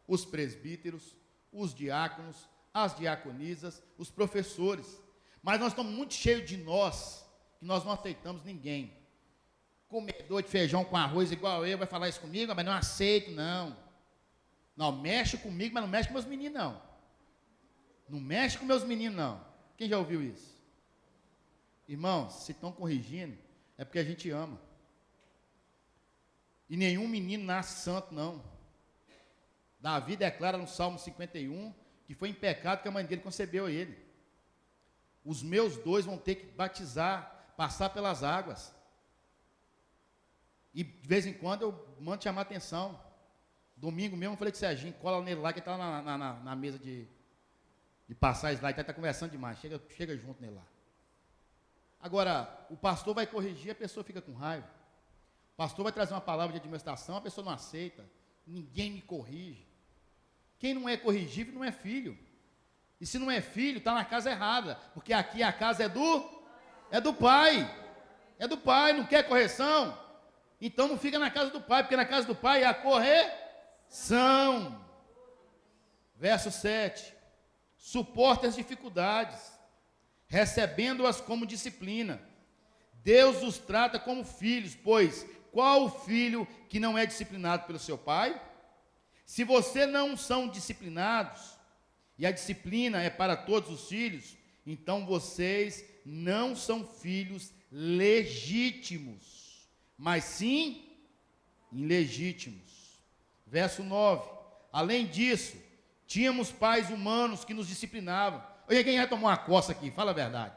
S1: os presbíteros, os diáconos, as diaconisas, os professores. Mas nós estamos muito cheios de nós, que nós não aceitamos ninguém. Comedor de feijão com arroz igual eu, vai falar isso comigo? Mas não aceito, não. Não, mexe comigo, mas não mexe com meus meninos, não. Não mexe com meus meninos, não. Quem já ouviu isso? Irmãos, se estão corrigindo, é porque a gente ama. E nenhum menino nasce santo, não. Davi declara no Salmo 51 que foi em pecado que a mãe dele concebeu ele. Os meus dois vão ter que batizar, passar pelas águas. E de vez em quando eu mando chamar atenção. Domingo mesmo eu falei com o Serginho, cola nele lá, que ele está na mesa de passar slide, está conversando demais, chega junto nele lá. Agora, o pastor vai corrigir, a pessoa fica com raiva. O pastor vai trazer uma palavra de administração, a pessoa não aceita. Ninguém me corrige. Quem não é corrigível não é filho. E se não é filho, está na casa errada. Porque aqui a casa é do pai. É do pai, não quer correção? Então não fica na casa do pai, porque na casa do pai é a correção. Verso 7. Suporta as dificuldades, recebendo-as como disciplina. Deus os trata como filhos, pois qual o filho que não é disciplinado pelo seu pai? Se você não são disciplinados, e a disciplina é para todos os filhos, então vocês não são filhos legítimos, mas sim ilegítimos. Verso 9. Além disso, tínhamos pais humanos que nos disciplinavam. Quem já tomou uma coça aqui? Fala a verdade.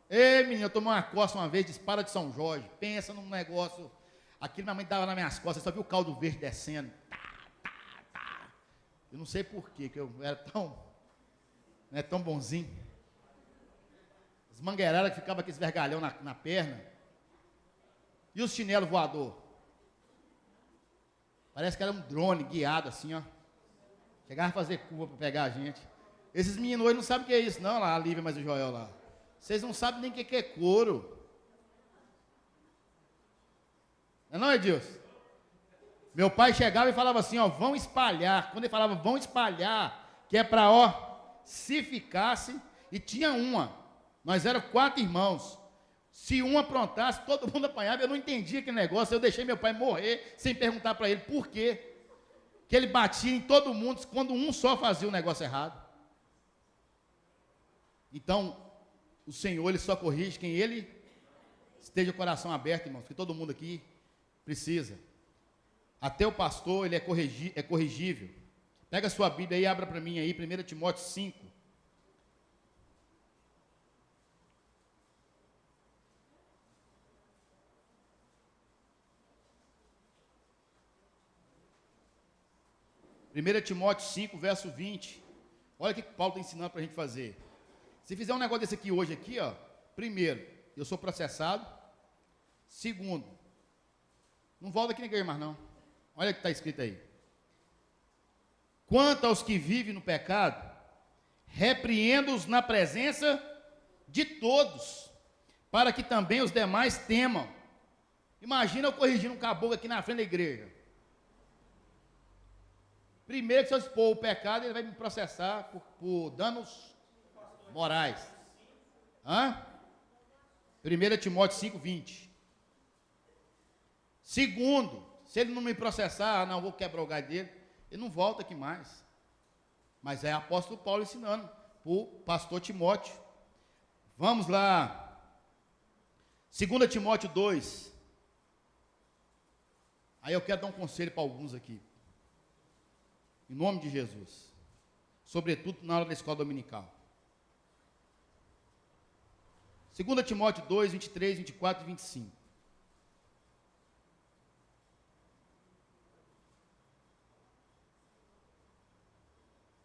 S1: Ei, menino, eu tomei uma coça uma vez de espada de São Jorge. Pensa num negócio. Aquilo minha mãe dava nas minhas costas, só viu o caldo verde descendo. Eu não sei porquê, que eu era tão, não é tão bonzinho. As mangueiradas que ficavam aqueles vergalhão na perna. E os chinelos voador. Parece que era um drone guiado assim, ó. Chegava a fazer curva para pegar a gente. Esses meninos hoje não sabem o que é isso, não, lá, a Lívia, mas o Joel lá. Vocês não sabem nem o que é couro. Não é, Edilson? Meu pai chegava e falava assim, ó, vão espalhar. Quando ele falava, vão espalhar, que é para, ó, se ficasse, e tinha uma. Nós éramos 4 irmãos. Se um aprontasse, todo mundo apanhava. Eu não entendia aquele negócio. Eu deixei meu pai morrer sem perguntar para ele por quê. Que ele batia em todo mundo quando um só fazia o negócio errado. Então, o Senhor, Ele só corrige quem Ele esteja o coração aberto, irmãos, porque todo mundo aqui precisa. Até o pastor, ele é corrigível. Pega a sua Bíblia aí e abra para mim aí, 1 Timóteo 5. Primeira Timóteo 5, verso 20. Olha o que Paulo está ensinando para a gente fazer. Se fizer um negócio desse aqui hoje, aqui, ó, primeiro, eu sou processado. Segundo, não volta aqui na igreja mais não. Olha o que está escrito aí. Quanto aos que vivem no pecado, repreenda-os na presença de todos, para que também os demais temam. Imagina eu corrigindo um caboclo aqui na frente da igreja. Primeiro que se eu expor o pecado, ele vai me processar por danos morais. 1 Timóteo 5, 20. Segundo, se ele não me processar, não vou quebrar o galho dele, ele não volta aqui mais. Mas é apóstolo Paulo ensinando para o pastor Timóteo. Vamos lá. 2 Timóteo 2. Aí eu quero dar um conselho para alguns aqui. Em nome de Jesus. Sobretudo na hora da escola dominical. 2 Timóteo 2, 23, 24 e 25.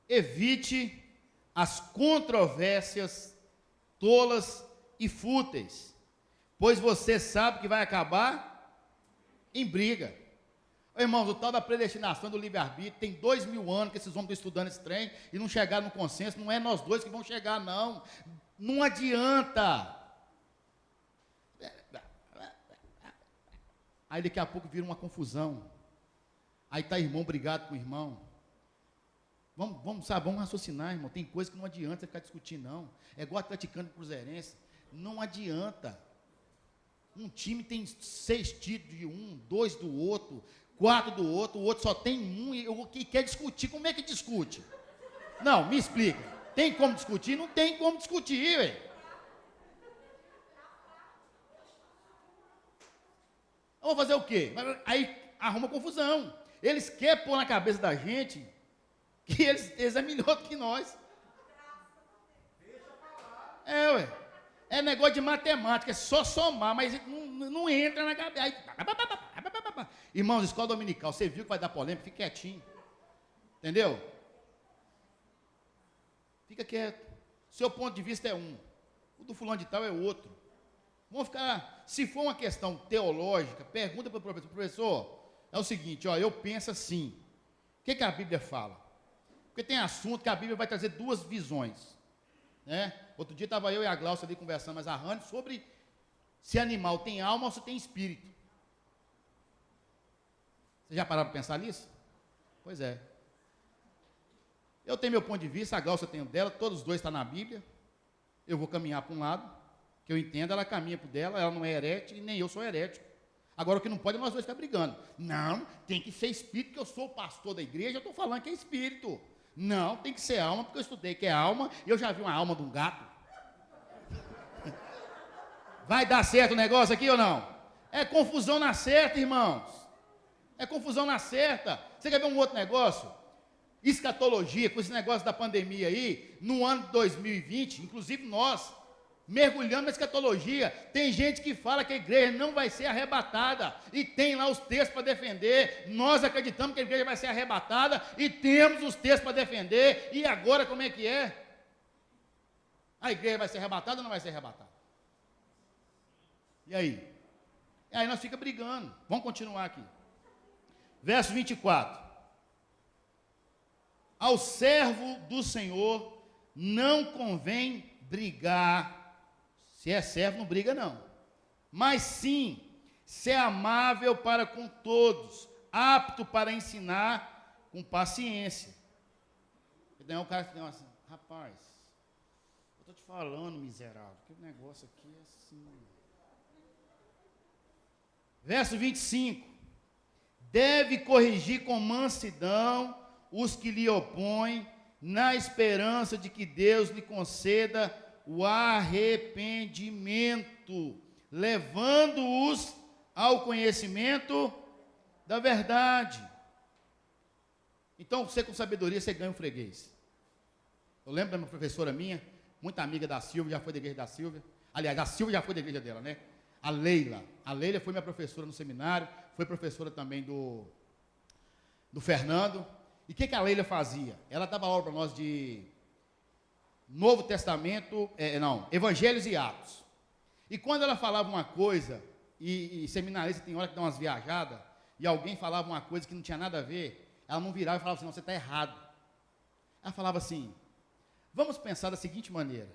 S1: Evite as controvérsias tolas e fúteis, pois você sabe que vai acabar em briga. Irmãos, o tal da predestinação do livre-arbítrio, tem 2000 anos que esses homens estão estudando esse trem e não chegaram no consenso, não é nós dois que vão chegar, não. Não adianta. Aí daqui a pouco vira uma confusão. Aí está irmão brigado com o irmão. Vamos raciocinar, irmão. Tem coisa que não adianta você ficar discutindo, não. É igual atleticano e cruzeirense. Não adianta. Um time tem 6 títulos de um, 2 do outro, 4 do outro, o outro só tem um e quer discutir. Como é que discute? Não, me explica. Tem como discutir? Não tem como discutir, velho. Vamos fazer o quê? Aí arruma confusão. Eles querem pôr na cabeça da gente que eles é melhor do que nós. Ué. É negócio de matemática, é só somar, mas não entra na cabeça. Aí, irmãos, escola dominical, você viu que vai dar polêmica, fica quietinho. Entendeu? Fica quieto. Seu ponto de vista é um. O do fulano de tal é outro. Vamos ficar, se for uma questão teológica, pergunta para o professor. Professor, é o seguinte, ó, eu penso assim. O que a Bíblia fala? Porque tem assunto que a Bíblia vai trazer 2 visões. Né? Outro dia estava eu e a Glaucia ali conversando, mas a Rani, sobre se animal tem alma ou se tem espírito. Você já pararam para pensar nisso? Pois é. Eu tenho meu ponto de vista, a Glaucia tem o dela, todos os dois estão na Bíblia. Eu vou caminhar para um lado, que eu entendo, ela caminha para o dela, ela não é herética e nem eu sou herético. Agora o que não pode é nós dois ficar brigando. Não, tem que ser espírito, porque eu sou o pastor da igreja, eu estou falando que é espírito. Não, tem que ser alma, porque eu estudei que é alma, e eu já vi uma alma de um gato. Vai dar certo o negócio aqui ou não? É confusão na certa, irmãos. É confusão na certa. Você quer ver um outro negócio? escatologia, com esse negócio da pandemia aí, no ano de 2020, inclusive nós, mergulhando na escatologia, tem gente que fala que a igreja não vai ser arrebatada, e tem lá os textos para defender. Nós acreditamos que a igreja vai ser arrebatada, e temos os textos para defender. E agora como é que é? A igreja vai ser arrebatada ou não vai ser arrebatada? E aí? E aí nós ficamos brigando. Vamos continuar aqui. Verso 24. Ao servo do Senhor não convém brigar. Se é servo, não briga não. Mas sim, ser amável para com todos, apto para ensinar com paciência. Então o cara fica assim, rapaz, eu estou te falando, miserável, que o negócio aqui é assim. Verso 25. Deve corrigir com mansidão os que lhe opõem, na esperança de que Deus lhe conceda o arrependimento, levando-os ao conhecimento da verdade. Então, você com sabedoria, você ganha um freguês. Eu lembro da minha professora minha, muito amiga da Silvia, já foi da igreja da Silvia. Aliás, a Silvia já foi da igreja dela, né? A Leila foi minha professora no seminário, foi professora também do Fernando. E o que a Leila fazia? Ela dava aula para nós de Novo Testamento, Evangelhos e Atos. E quando ela falava uma coisa, e seminarista tem hora que dá umas viajadas, e alguém falava uma coisa que não tinha nada a ver, ela não virava e falava assim, não, você está errado. Ela falava assim, vamos pensar da seguinte maneira.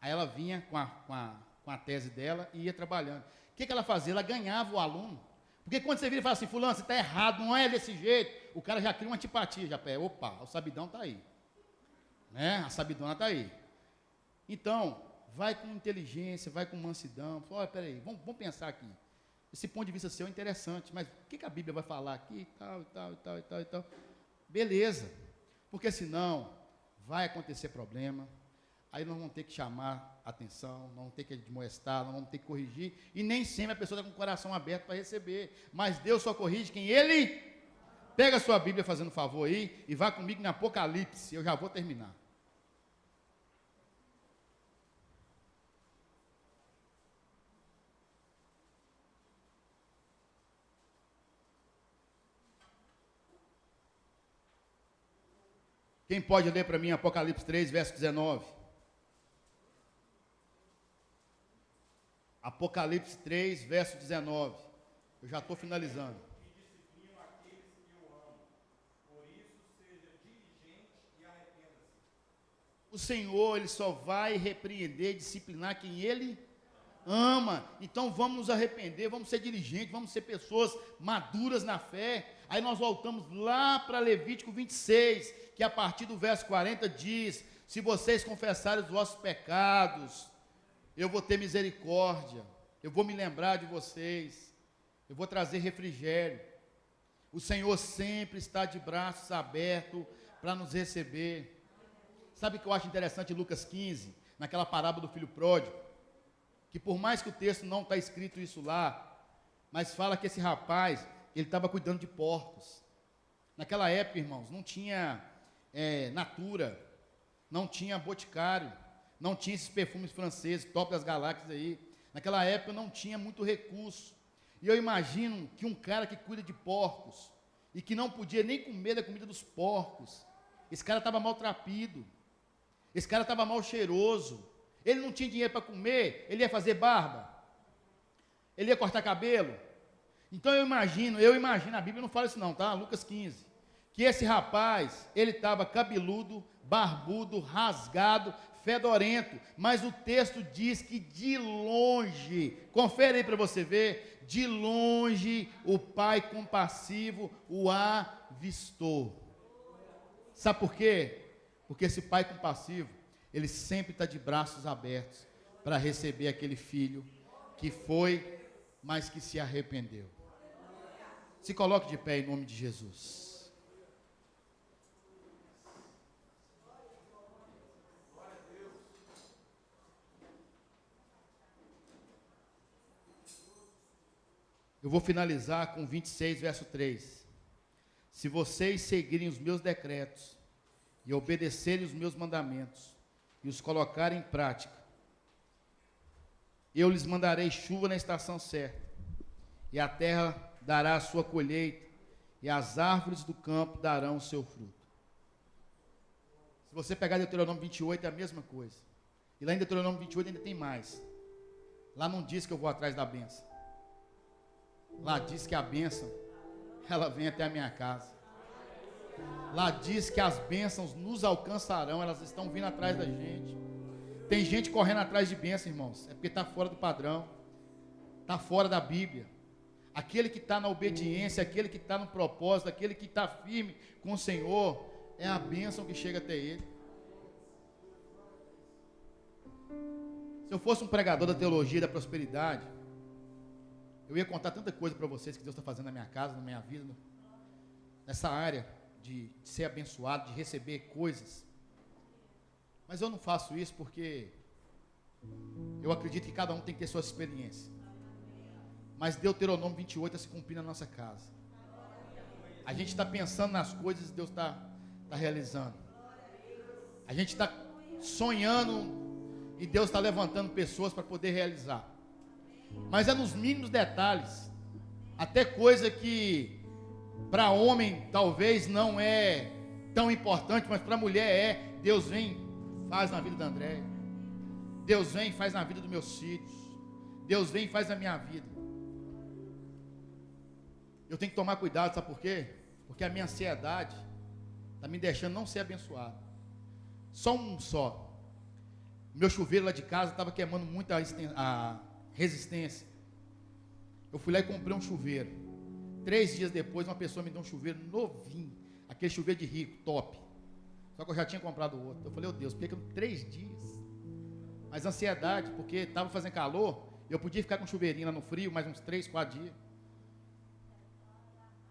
S1: Aí ela vinha com a tese dela e ia trabalhando. O que ela fazia? Ela ganhava o aluno. Porque quando você vira e fala assim, fulano, você está errado, não é desse jeito, o cara já cria uma antipatia, já pega, opa, o sabidão está aí. Né? A sabidona está aí. Então, vai com inteligência, vai com mansidão. Olha, peraí, vamos pensar aqui. Esse ponto de vista seu é interessante, mas o que a Bíblia vai falar aqui, e tal, e tal, e tal, e tal, e tal. Beleza, porque senão vai acontecer problema, aí nós vamos ter que chamar atenção, nós vamos ter que admoestar, nós vamos ter que corrigir, e nem sempre a pessoa está com o coração aberto para receber, mas Deus só corrige quem Ele... Pega a sua Bíblia fazendo favor aí, e vá comigo no Apocalipse, eu já vou terminar. Quem pode ler para mim Apocalipse 3, verso 19? Apocalipse 3, verso 19. Eu já estou finalizando. O Senhor, Ele só vai repreender, disciplinar quem Ele ama. Então vamos nos arrepender, vamos ser diligentes, vamos ser pessoas maduras na fé. Aí nós voltamos lá para Levítico 26, que a partir do verso 40 diz, se vocês confessarem os vossos pecados, eu vou ter misericórdia, eu vou me lembrar de vocês, eu vou trazer refrigério. O Senhor sempre está de braços abertos para nos receber. Sabe o que eu acho interessante em Lucas 15, naquela parábola do filho pródigo? Que por mais que o texto não está escrito isso lá, mas fala que esse rapaz, ele estava cuidando de porcos. Naquela época, irmãos, não tinha Natura, não tinha Boticário, não tinha esses perfumes franceses, top das galáxias aí. Naquela época não tinha muito recurso. E eu imagino que um cara que cuida de porcos, e que não podia nem comer da comida dos porcos, esse cara estava maltrapido, esse cara estava mal cheiroso, ele não tinha dinheiro para comer, ele ia fazer barba, ele ia cortar cabelo. Então eu imagino, a Bíblia não fala isso não, tá? Lucas 15, que esse rapaz, ele estava cabeludo, barbudo, rasgado, fedorento, mas o texto diz que de longe, confere aí para você ver, de longe o pai compassivo o avistou. Sabe por quê? Porque esse pai compassivo, ele sempre está de braços abertos para receber aquele filho que foi, mas que se arrependeu. Se coloque de pé em nome de Jesus. Eu vou finalizar com 26, verso 3. Se vocês seguirem os meus decretos e obedecerem os meus mandamentos e os colocarem em prática, eu lhes mandarei chuva na estação certa, e a terra dará a sua colheita, e as árvores do campo darão o seu fruto. Se você pegar Deuteronômio 28, é a mesma coisa. E lá em Deuteronômio 28 ainda tem mais. Lá não diz que eu vou atrás da bênção. Lá diz que a bênção, ela vem até a minha casa. Lá diz que as bênçãos nos alcançarão, elas estão vindo atrás da gente. Tem gente correndo atrás de bênção, irmãos, é porque está fora do padrão, está fora da Bíblia. Aquele que está na obediência, aquele que está no propósito, aquele que está firme com o Senhor, é a bênção que chega até ele. Se eu fosse um pregador da teologia da prosperidade, eu ia contar tanta coisa para vocês que Deus está fazendo na minha casa, na minha vida, nessa área de ser abençoado, de receber coisas. Mas eu não faço isso porque eu acredito que cada um tem que ter sua experiência. Mas Deuteronômio 28 está se cumprindo na nossa casa. A gente está pensando nas coisas que Deus está realizando. A gente está sonhando e Deus está levantando pessoas para poder realizar. Mas é nos mínimos detalhes. Até coisa que para homem talvez não é tão importante, mas para mulher é. Deus vem, faz na vida da Andréia. Deus vem e faz na vida dos meus filhos. Deus vem e faz na minha vida. Eu tenho que tomar cuidado, sabe por quê? Porque a minha ansiedade está me deixando não ser abençoado. Só. Meu chuveiro lá de casa estava queimando muito a resistência. Eu fui lá e comprei um chuveiro. 3 dias depois, uma pessoa me deu um chuveiro novinho. Aquele chuveiro de rico, top. Só que eu já tinha comprado outro. Eu falei, Deus, por que 3 dias? Mas ansiedade, porque estava fazendo calor, eu podia ficar com um chuveirinho lá no frio, mais uns 3, 4 dias.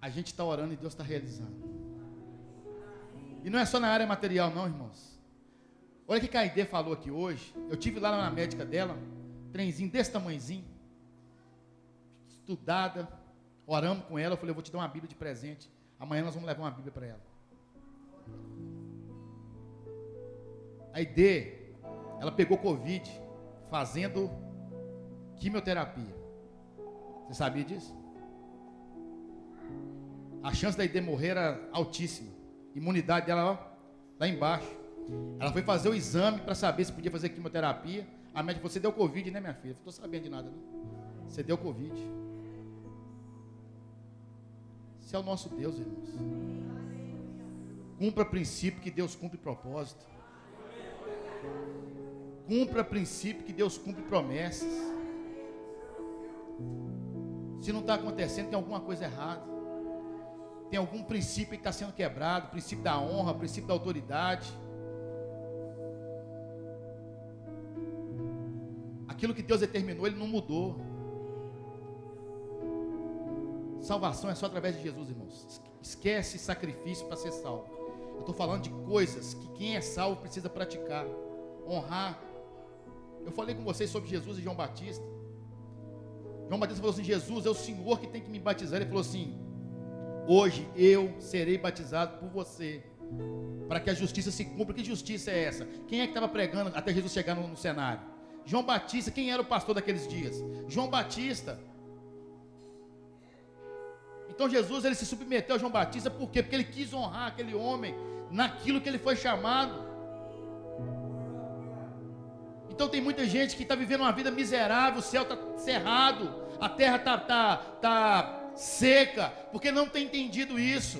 S1: A gente está orando e Deus está realizando. E não é só na área material não, irmãos. Olha o que a Aide falou aqui hoje. Eu tive lá na médica dela, trenzinho desse tamanhozinho, estudada, oramos com ela, eu falei, eu vou te dar uma Bíblia de presente. Amanhã nós vamos levar uma Bíblia para ela. A Aide, ela pegou Covid fazendo quimioterapia. Você sabia disso? A chance da Aide morrer era altíssima. A imunidade dela, ó, lá embaixo. Ela foi fazer o exame para saber se podia fazer quimioterapia. A médica falou, você deu Covid, né, minha filha? Eu não estou sabendo de nada, não. Você deu Covid. Esse é o nosso Deus, irmãos. Cumpra princípio que Deus cumpre propósito. Cumpra princípio que Deus cumpre promessas. Se não está acontecendo, tem alguma coisa errada. Tem algum princípio que está sendo quebrado. Princípio da honra, princípio da autoridade. Aquilo que Deus determinou, Ele não mudou. Salvação é só através de Jesus, irmãos. Esquece sacrifício para ser salvo. Eu estou falando de coisas que quem é salvo precisa praticar. Honrar. Eu falei com vocês sobre Jesus e João Batista. João Batista falou assim, Jesus é o Senhor que tem que me batizar. Ele falou assim, hoje eu serei batizado por você, para que a justiça se cumpra. Que justiça é essa? Quem é que estava pregando até Jesus chegar no cenário? João Batista. Quem era o pastor daqueles dias? João Batista. Então Jesus, ele se submeteu a João Batista, por quê? Porque ele quis honrar aquele homem naquilo que ele foi chamado. Então tem muita gente que está vivendo uma vida miserável, o céu está cerrado, a terra está seca, porque não tem entendido isso.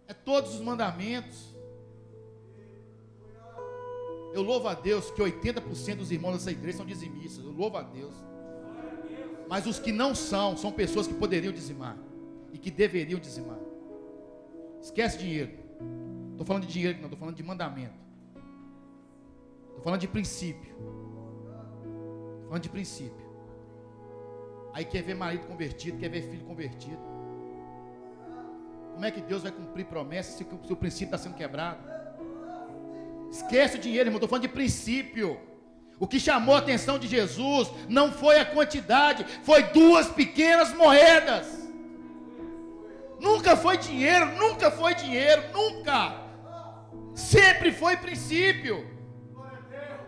S1: É todos os mandamentos. Eu louvo a Deus que 80% dos irmãos dessa igreja são dizimistas. Eu louvo a Deus. Mas os que não são pessoas que poderiam dizimar e que deveriam dizimar. Esquece dinheiro. Estou falando de dinheiro, não, estou falando de mandamento. Estou falando de princípio. Estou falando de princípio. Aí quer ver marido convertido, quer ver filho convertido. Como é que Deus vai cumprir promessas se o princípio está sendo quebrado? Esquece o dinheiro, irmão, estou falando de princípio. O que chamou a atenção de Jesus não foi a quantidade, foi 2 pequenas moedas. Nunca foi dinheiro, nunca. Sempre foi princípio.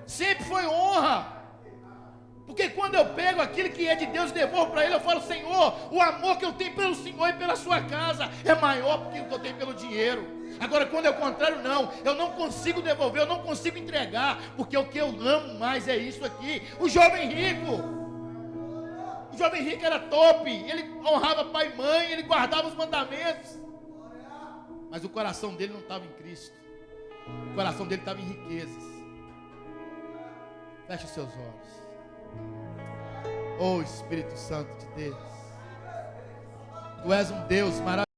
S1: Sempre foi honra. Porque quando eu pego aquilo que é de Deus e devolvo para Ele, eu falo: Senhor, o amor que eu tenho pelo Senhor e pela sua casa é maior do que o que eu tenho pelo dinheiro. Agora, quando é o contrário, não, eu não consigo devolver, eu não consigo entregar, porque o que eu amo mais é isso aqui. O jovem rico era top, ele honrava pai e mãe, ele guardava os mandamentos, mas o coração dele não estava em Cristo, o coração dele estava em riquezas. Feche os seus olhos. Oh Espírito Santo de Deus, Tu és um Deus maravilhoso.